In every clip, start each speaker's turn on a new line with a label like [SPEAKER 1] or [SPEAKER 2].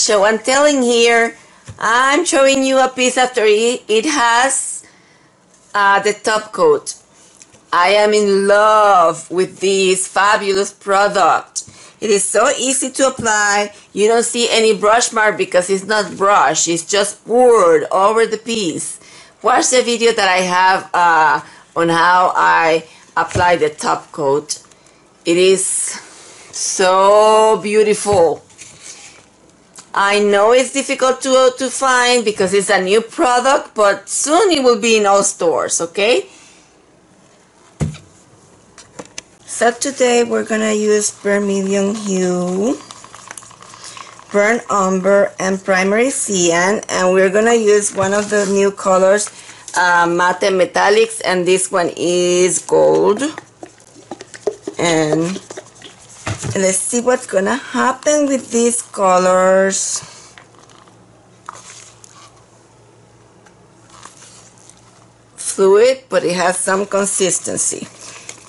[SPEAKER 1] show and telling here. I'm showing you a piece after it has the top coat. I am in love with this fabulous product. It is so easy to apply. You don't see any brush mark because it's not brushed. It's just poured over the piece. Watch the video that I have on how I apply the top coat. It is so beautiful. I know it's difficult to find because it's a new product, but soon it will be in all stores, okay? So today we're gonna use Vermillion Hue, Burnt Umber, and Primary Cyan, and we're gonna use one of the new colors, Matte Metallics, and this one is gold. And let's see what's gonna happen with these colors. Fluid, but it has some consistency.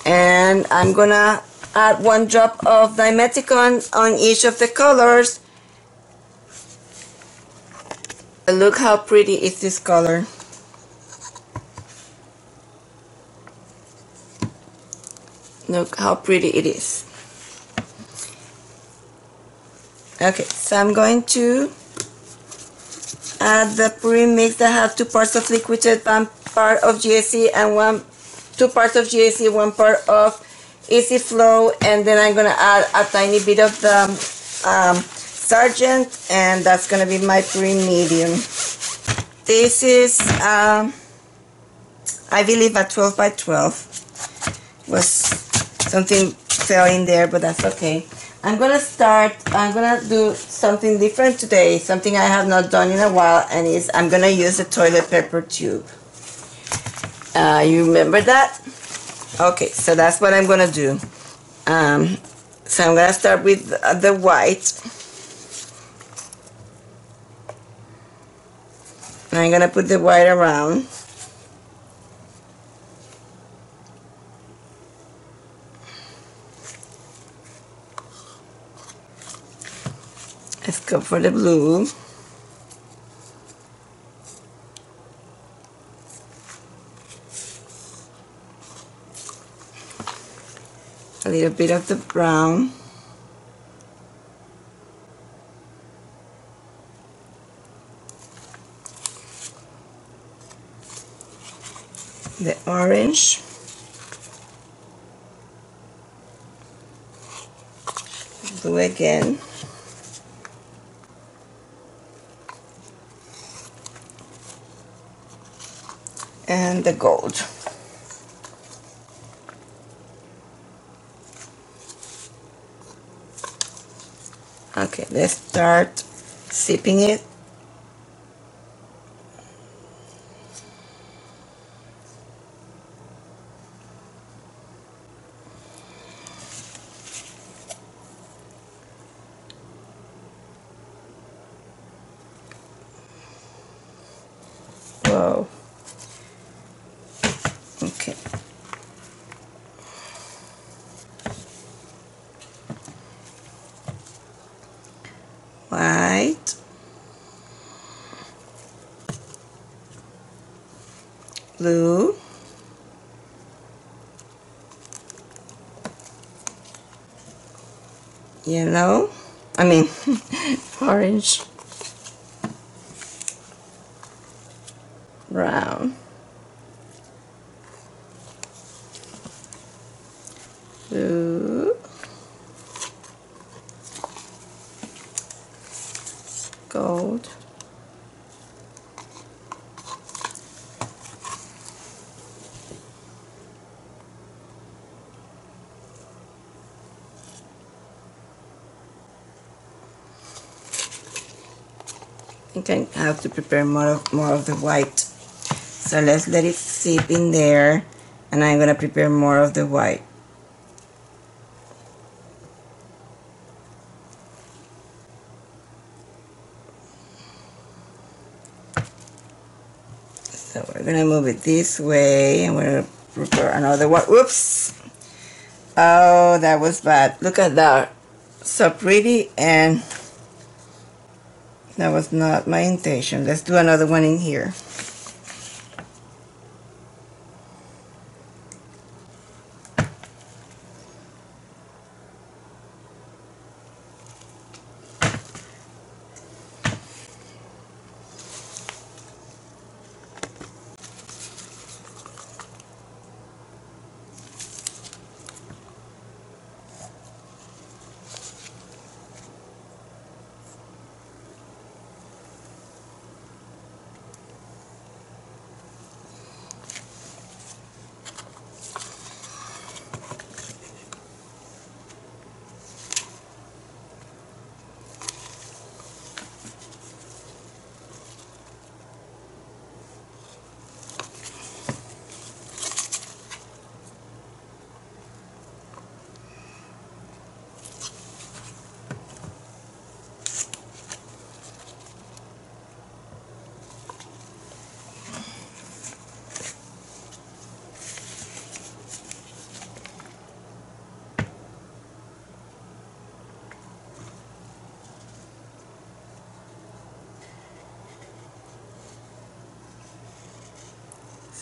[SPEAKER 1] And I'm gonna add 1 drop of Dimethicone on each of the colors. Look how pretty is this color. Look how pretty it is. Okay, so I'm going to add the pouring mix that has 2 parts of Liquitex, 1 part of GAC, and 2 parts of GAC, 1 part of Easy Flow, and then I'm gonna add a tiny bit of the Sargent, and that's gonna be my pouring medium. This is, I believe, a 12 by 12. Was something fell in there, but that's okay. I'm gonna do something different today, something I have not done in a while, and I'm gonna use the toilet paper tube. You remember that? Okay, so that's what I'm gonna do. So I'm gonna start with the white. And I'm gonna put the white around. Let's go for the blue. A little bit of the brown. The orange. Blue again. And the gold. Okay, let's start sipping it. Whoa. Okay. White, blue, yellow, orange, brown, blue, gold, I think I have to prepare more of the white, so let's let it sip in there, and I'm gonna prepare more of the white. So we're gonna move it this way, and we're gonna prepare another one. Whoops! Oh, that was bad. Look at that. So pretty, and That was not my intention. Let's do another one in here.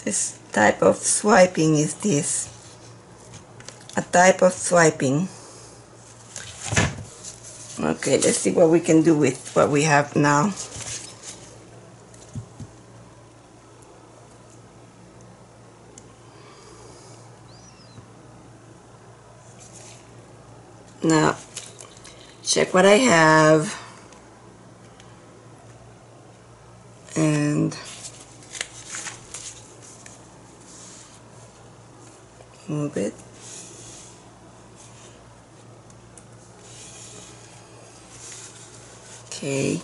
[SPEAKER 1] This type of swiping is this. A type of swiping. Okay, let's see what we can do with what we have now. Now, check what I have. And move it. Okay.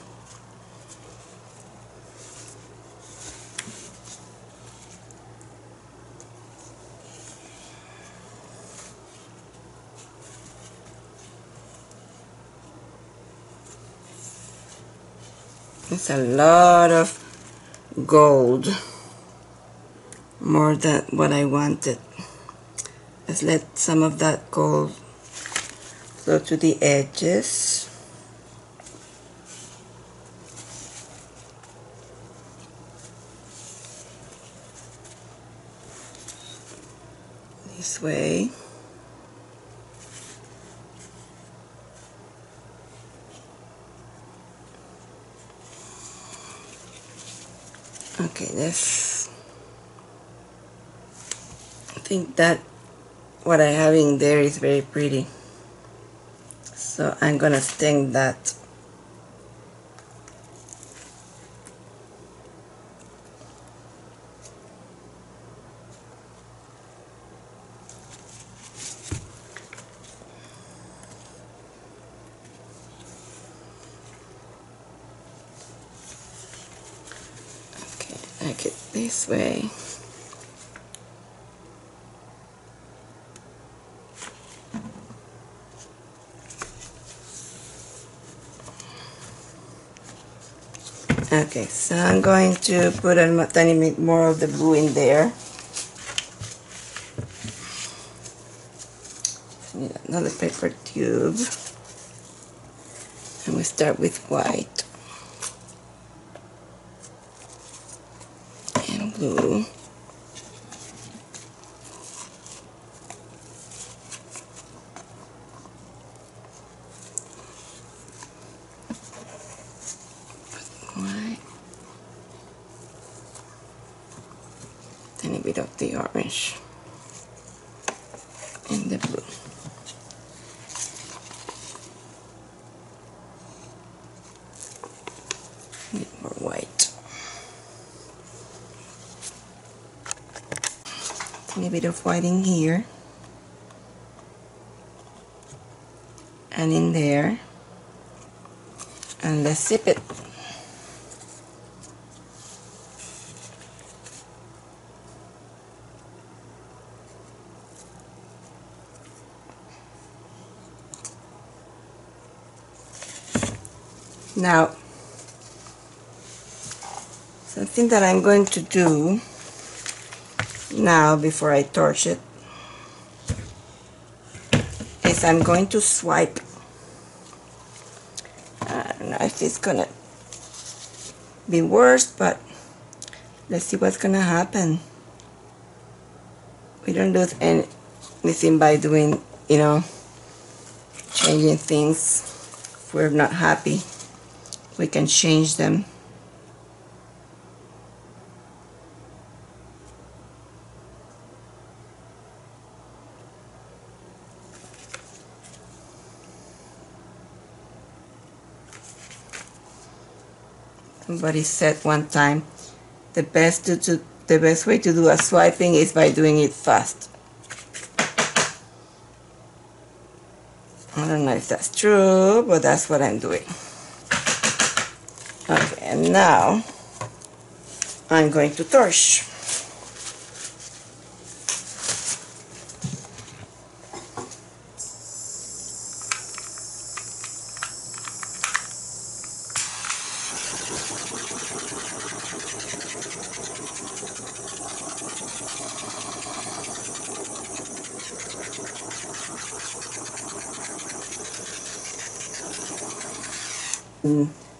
[SPEAKER 1] It's a lot of gold, more than what I wanted. Let's let some of that gold flow to the edges. This way. Okay, this, I think that what I have in there is very pretty, so I'm gonna stain that. Like it this way. Okay, so I'm going to put a tiny bit more of the blue in there. Need another paper tube. And we start with white. Blue. White. Tiny bit of the orange and the blue. A bit more white. A bit of white in here and in there, and let's sip it. Now, something that I'm going to do now before I torch it is I'm going to swipe. I don't know if it's gonna be worse, but let's see what's gonna happen. We don't lose anything by doing, you know, changing things. If we're not happy, we can change them. Somebody said one time, the best way to do a swiping is by doing it fast. I don't know if that's true, but that's what I'm doing. Okay, and now I'm going to torch.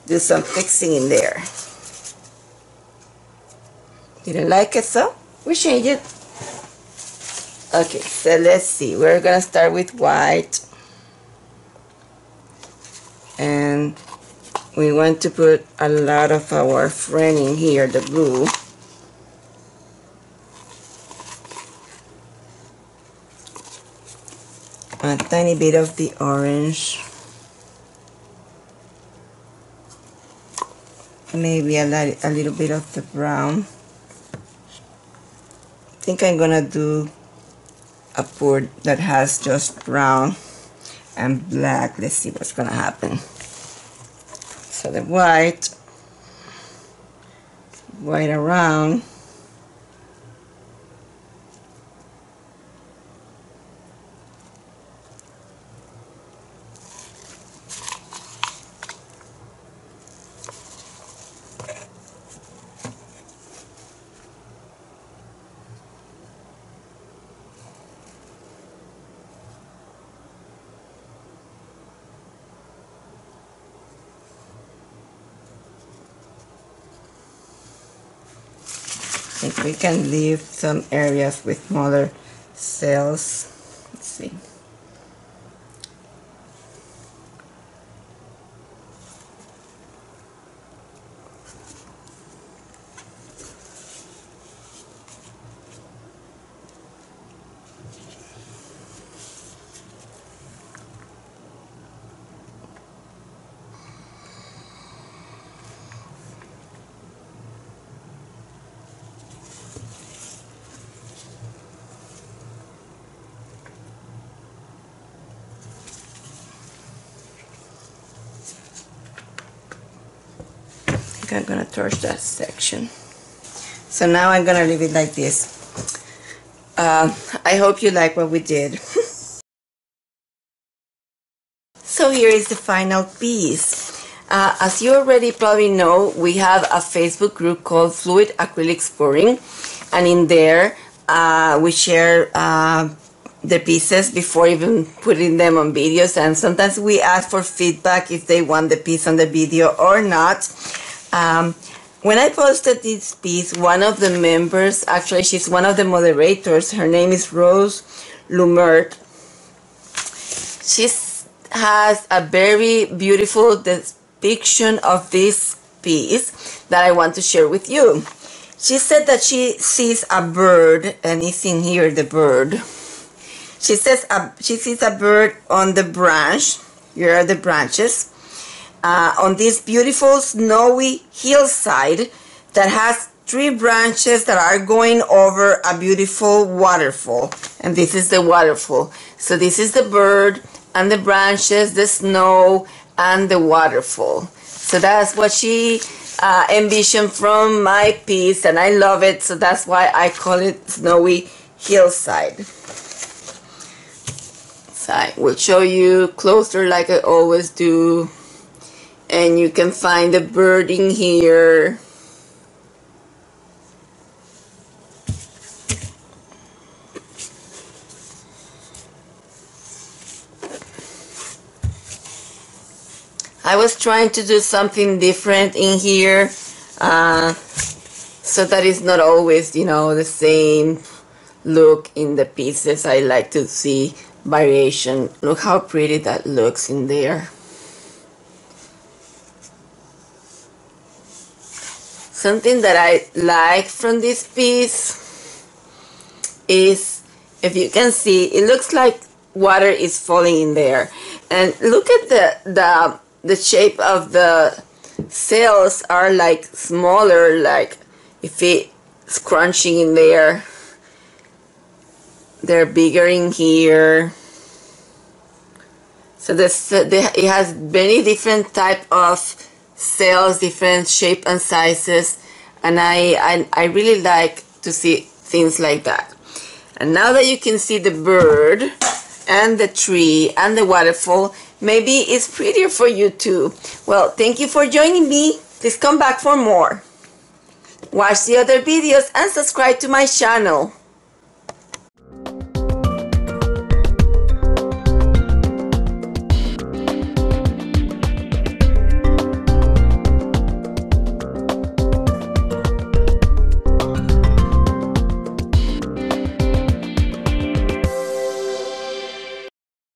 [SPEAKER 1] Do some fixing in there. Didn't like it, so we change it. Okay, so let's see. We're gonna start with white, and we want to put a lot of our friend in here, the blue. A tiny bit of the orange. Maybe a little bit of the brown. I think I'm gonna do a pour that has just brown and black. Let's see what's gonna happen. So the white around. I think we can leave some areas with smaller cells. Let's see. I'm gonna torch that section. So now I'm gonna leave it like this. I hope you like what we did. So here is the final piece. As you already probably know, we have a Facebook group called Fluid Acrylics Pouring, and in there we share the pieces before even putting them on videos, and sometimes we ask for feedback if they want the piece on the video or not. When I posted this piece, one of the members, actually she's one of the moderators, her name is Rose Lumert. She has a very beautiful depiction of this piece that I want to share with you. She said that she sees a bird, and it's in here, the bird. She says she sees a bird on the branch. Here are the branches. On this beautiful snowy hillside that has 3 branches that are going over a beautiful waterfall. And this is the waterfall. So this is the bird and the branches, the snow, and the waterfall. So that's what she envisioned from my piece, and I love it. So that's why I call it Snowy Hillside. So I will show you closer like I always do. And you can find the bird in here. I was trying to do something different in here. so that is not always, you know, the same look in the pieces. I like to see variation. Look how pretty that looks in there. Something that I like from this piece is, if you can see, it looks like water is falling in there. And look at the shape of the sails are like smaller, like if it's crunching in there. They're bigger in here. So it has many different type of sails, different shape and sizes, and I really like to see things like that. And now that you can see the bird and the tree and the waterfall, maybe it's prettier for you too. Well, thank you for joining me. Please come back for more. Watch the other videos and subscribe to my channel.